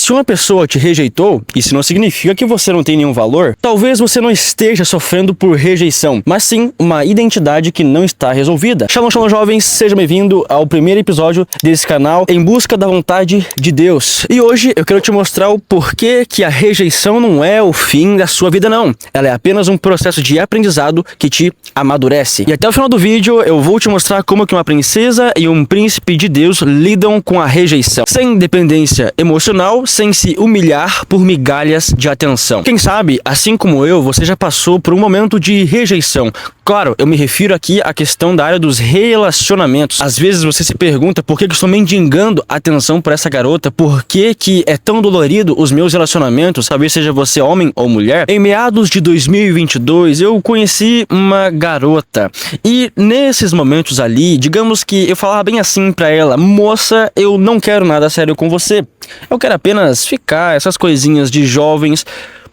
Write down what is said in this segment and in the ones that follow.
Se uma pessoa te rejeitou, isso não significa que você não tem nenhum valor. Talvez você não esteja sofrendo por rejeição, mas sim uma identidade que não está resolvida. Shalom, shalom, jovens, seja bem-vindo ao primeiro episódio desse canal Em Busca da Vontade de Deus. E hoje eu quero te mostrar o porquê que a rejeição não é o fim da sua vida, não. Ela é apenas um processo de aprendizado que te amadurece. E até o final do vídeo eu vou te mostrar como que uma princesa e um príncipe de Deus lidam com a rejeição, sem dependência emocional, sem se humilhar por migalhas de atenção. Quem sabe, assim como eu, você já passou por um momento de rejeição. Claro, eu me refiro aqui à questão da área dos relacionamentos. Às vezes você se pergunta por que eu estou mendigando atenção por essa garota, por que é tão dolorido os meus relacionamentos, talvez seja você homem ou mulher. Em meados de 2022, eu conheci uma garota e nesses momentos ali, digamos que eu falava bem assim pra ela: moça, eu não quero nada sério com você, eu quero apenas ficar, essas coisinhas de jovens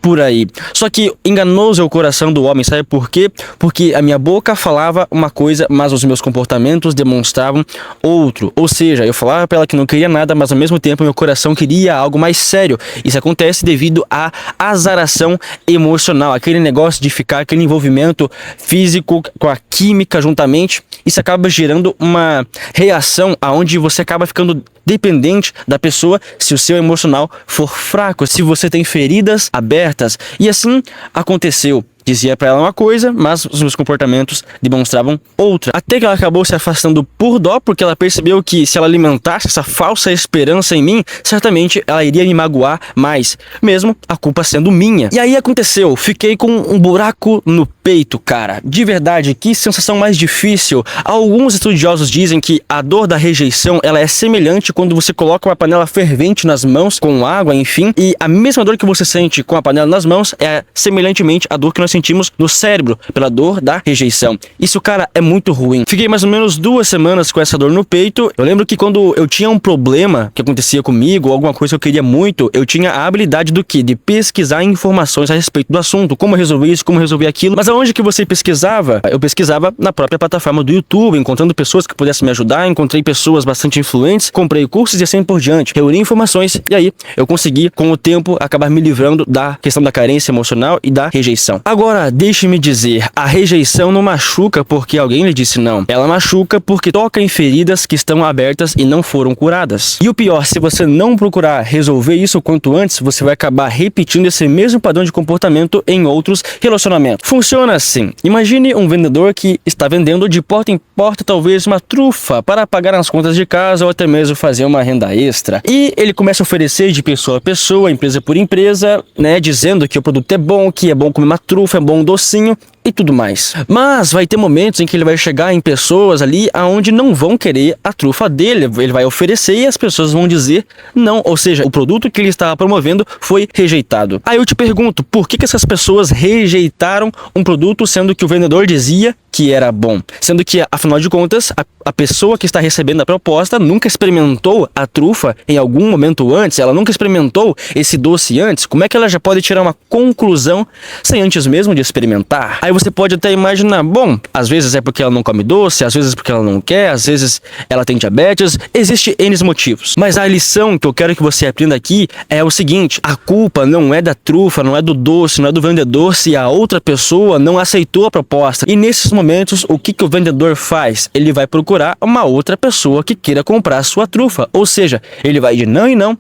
por aí. Só que enganoso é o coração do homem, sabe por quê? Porque a minha boca falava uma coisa, mas os meus comportamentos demonstravam outro. Ou seja, eu falava pra ela que não queria nada, mas ao mesmo tempo meu coração queria algo mais sério. Isso acontece devido à azaração emocional, aquele negócio de ficar, aquele envolvimento físico com a química juntamente. Isso acaba gerando uma reação aonde você acaba ficando dependente da pessoa se o seu emocional for fraco, se você tem feridas abertas. E assim aconteceu. Dizia pra ela uma coisa, mas os meus comportamentos demonstravam outra. Até que ela acabou se afastando por dó, porque ela percebeu que se ela alimentasse essa falsa esperança em mim, certamente ela iria me magoar mais, mesmo a culpa sendo minha. E aí aconteceu, fiquei com um buraco no peito, cara. De verdade, que sensação mais difícil. Alguns estudiosos dizem que a dor da rejeição, ela é semelhante quando você coloca uma panela fervente nas mãos, com água, enfim, e a mesma dor que você sente com a panela nas mãos é semelhantemente a dor que nós sentimos no cérebro pela dor da rejeição. Isso, cara, é muito ruim. Fiquei mais ou menos 2 semanas com essa dor no peito. Eu lembro que quando eu tinha um problema que acontecia comigo, ou alguma coisa que eu queria muito, eu tinha a habilidade do quê? De pesquisar informações a respeito do assunto, como resolver isso, como resolver aquilo. Mas aonde que você pesquisava? Eu pesquisava na própria plataforma do YouTube, encontrando pessoas que pudessem me ajudar, encontrei pessoas bastante influentes, comprei cursos e assim por diante, reuni informações e aí eu consegui, com o tempo, acabar me livrando da questão da carência emocional e da rejeição. Agora, deixe-me dizer, a rejeição não machuca porque alguém lhe disse não. Ela machuca porque toca em feridas que estão abertas e não foram curadas. E o pior, se você não procurar resolver isso o quanto antes, você vai acabar repetindo esse mesmo padrão de comportamento em outros relacionamentos. Funciona assim. Imagine um vendedor que está vendendo de porta em porta talvez uma trufa para pagar as contas de casa ou até mesmo fazer uma renda extra. E ele começa a oferecer de pessoa a pessoa, empresa por empresa, né, dizendo que o produto é bom comer uma trufa, é bom docinho e tudo mais. Mas vai ter momentos em que ele vai chegar em pessoas ali aonde não vão querer a trufa dele. Ele vai oferecer e as pessoas vão dizer não. Ou seja, o produto que ele estava promovendo foi rejeitado. Aí eu te pergunto, por que essas pessoas rejeitaram um produto sendo que o vendedor dizia que era bom? Sendo que, afinal de contas, a pessoa que está recebendo a proposta nunca experimentou a trufa em algum momento antes, ela nunca experimentou esse doce antes. Como é que ela já pode tirar uma conclusão sem antes mesmo de experimentar? Aí você pode até imaginar, bom, às vezes é porque ela não come doce, às vezes é porque ela não quer, às vezes ela tem diabetes, existe N motivos. Mas a lição que eu quero que você aprenda aqui é o seguinte: a culpa não é da trufa, não é do doce, não é do vendedor se a outra pessoa não aceitou a proposta. E nesses momentos, o que o vendedor faz? Ele vai procurar uma outra pessoa que queira comprar a sua trufa. Ou seja, ele vai de não em não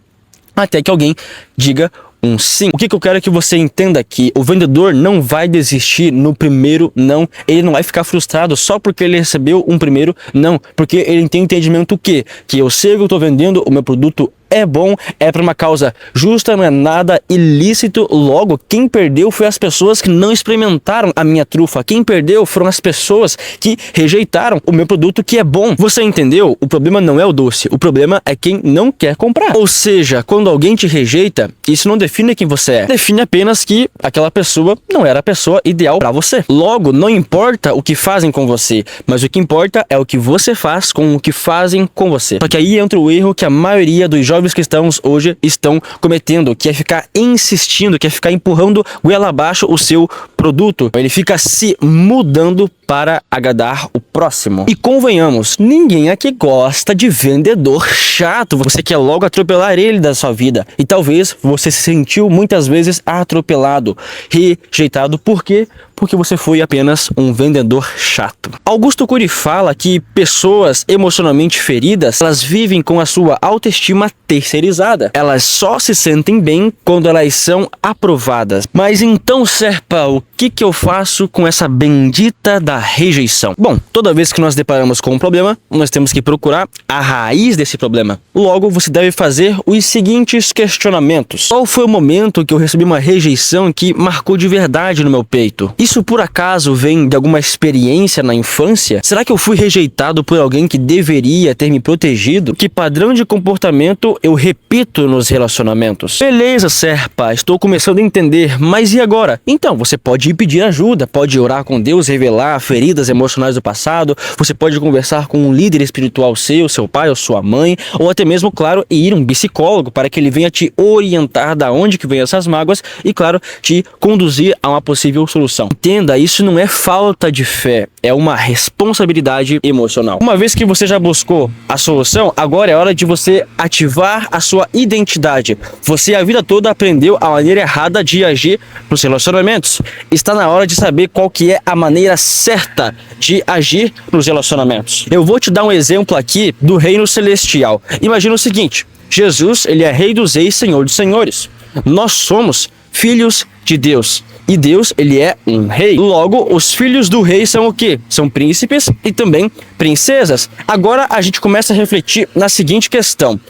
até que alguém diga um sim. O que eu quero que você entenda aqui: o vendedor não vai desistir no primeiro não. Ele não vai ficar frustrado só porque ele recebeu um primeiro não, porque ele tem entendimento que eu sei que eu estou vendendo, o meu produto é bom, é para uma causa justa, não é nada ilícito. Logo, quem perdeu foi as pessoas que não experimentaram a minha trufa. Quem perdeu foram as pessoas que rejeitaram o meu produto que é bom. Você entendeu? O problema não é o doce, o problema é quem não quer comprar. Ou seja, quando alguém te rejeita, isso não define quem você é. Define apenas que aquela pessoa não era a pessoa ideal para você. Logo, não importa o que fazem com você, mas o que importa é o que você faz com o que fazem com você. Só que aí entra o erro que a maioria dos jovens jovens cristãos hoje estão cometendo, que é ficar insistindo, que é ficar empurrando goela abaixo o seu produto. Ele fica se mudando para agradar o próximo. E convenhamos, ninguém aqui gosta de vendedor chato. Você quer logo atropelar ele da sua vida. E talvez você se sentiu muitas vezes atropelado, rejeitado. Por quê? Porque você foi apenas um vendedor chato. Augusto Cury fala que pessoas emocionalmente feridas, elas vivem com a sua autoestima terceirizada. Elas só se sentem bem quando elas são aprovadas. Mas então, Serpa, o que eu faço com essa bendita da rejeição? Bom, toda vez que nós deparamos com um problema, nós temos que procurar a raiz desse problema. Logo, você deve fazer os seguintes questionamentos. Qual foi o momento que eu recebi uma rejeição que marcou de verdade no meu peito? Isso por acaso vem de alguma experiência na infância? Será que eu fui rejeitado por alguém que deveria ter me protegido? Que padrão de comportamento eu repito nos relacionamentos? Beleza, Serpa, estou começando a entender, mas e agora? Então, você pode ir pedir ajuda, pode orar com Deus, revelar feridas emocionais do passado, você pode conversar com um líder espiritual seu pai ou sua mãe, ou até mesmo, claro, ir um psicólogo para que ele venha te orientar da onde que vem essas mágoas e, claro, te conduzir a uma possível solução. Entenda, isso não é falta de fé, é uma responsabilidade emocional. Uma vez que você já buscou a solução, agora é hora de você ativar a sua identidade. Você a vida toda aprendeu a maneira errada de agir nos relacionamentos. Está na hora de saber qual que é a maneira certa de agir nos relacionamentos. Eu vou te dar um exemplo aqui do reino celestial. Imagina o seguinte, Jesus, ele é rei dos reis, senhor dos senhores. Nós somos filhos de Deus. E Deus, ele é um rei. Logo, os filhos do rei são o quê? São príncipes e também princesas. Agora a gente começa a refletir na seguinte questão.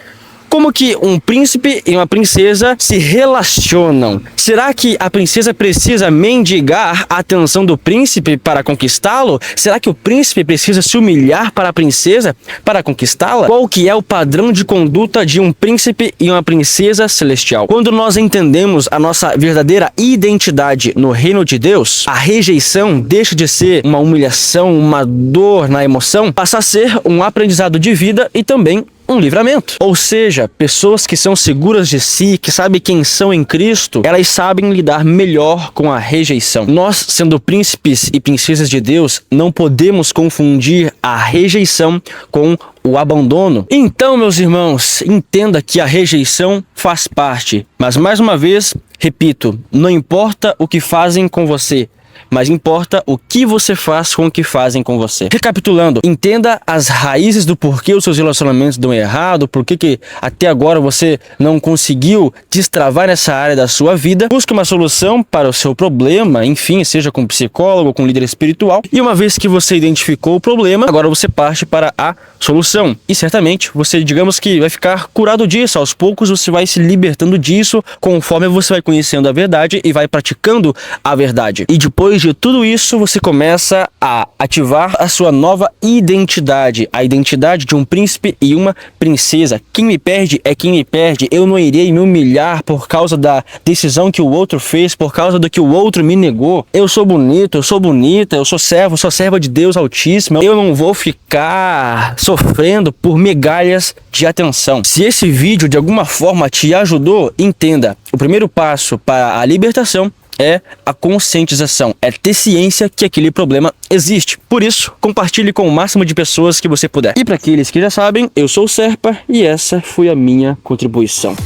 Como que um príncipe e uma princesa se relacionam? Será que a princesa precisa mendigar a atenção do príncipe para conquistá-lo? Será que o príncipe precisa se humilhar para a princesa para conquistá-la? Qual que é o padrão de conduta de um príncipe e uma princesa celestial? Quando nós entendemos a nossa verdadeira identidade no reino de Deus, a rejeição deixa de ser uma humilhação, uma dor na emoção, passa a ser um aprendizado de vida e também um livramento. Ou seja, pessoas que são seguras de si, que sabem quem são em Cristo, elas sabem lidar melhor com a rejeição. Nós, sendo príncipes e princesas de Deus, não podemos confundir a rejeição com o abandono. Então, meus irmãos, entenda que a rejeição faz parte. Mas, mais uma vez, repito, não importa o que fazem com você, mas importa o que você faz com o que fazem com você. Recapitulando, entenda as raízes do porquê os seus relacionamentos dão errado, por que até agora você não conseguiu destravar nessa área da sua vida. Busque uma solução para o seu problema, enfim, seja com um psicólogo, com um líder espiritual. E uma vez que você identificou o problema, agora você parte para a solução. E certamente você, digamos que vai ficar curado disso. Aos poucos você vai se libertando disso, conforme você vai conhecendo a verdade e vai praticando a verdade. E depois de tudo isso, você começa a ativar a sua nova identidade, a identidade de um príncipe e uma princesa. Quem me perde é quem me perde. Eu não irei me humilhar por causa da decisão que o outro fez, por causa do que o outro me negou. Eu sou bonito, eu sou bonita, eu sou serva de Deus Altíssimo. Eu não vou ficar sofrendo por migalhas de atenção. Se esse vídeo de alguma forma te ajudou, entenda, o primeiro passo para a libertação é a conscientização, é ter ciência que aquele problema existe. Por isso, compartilhe com o máximo de pessoas que você puder. E para aqueles que já sabem, eu sou o Serpa e essa foi a minha contribuição.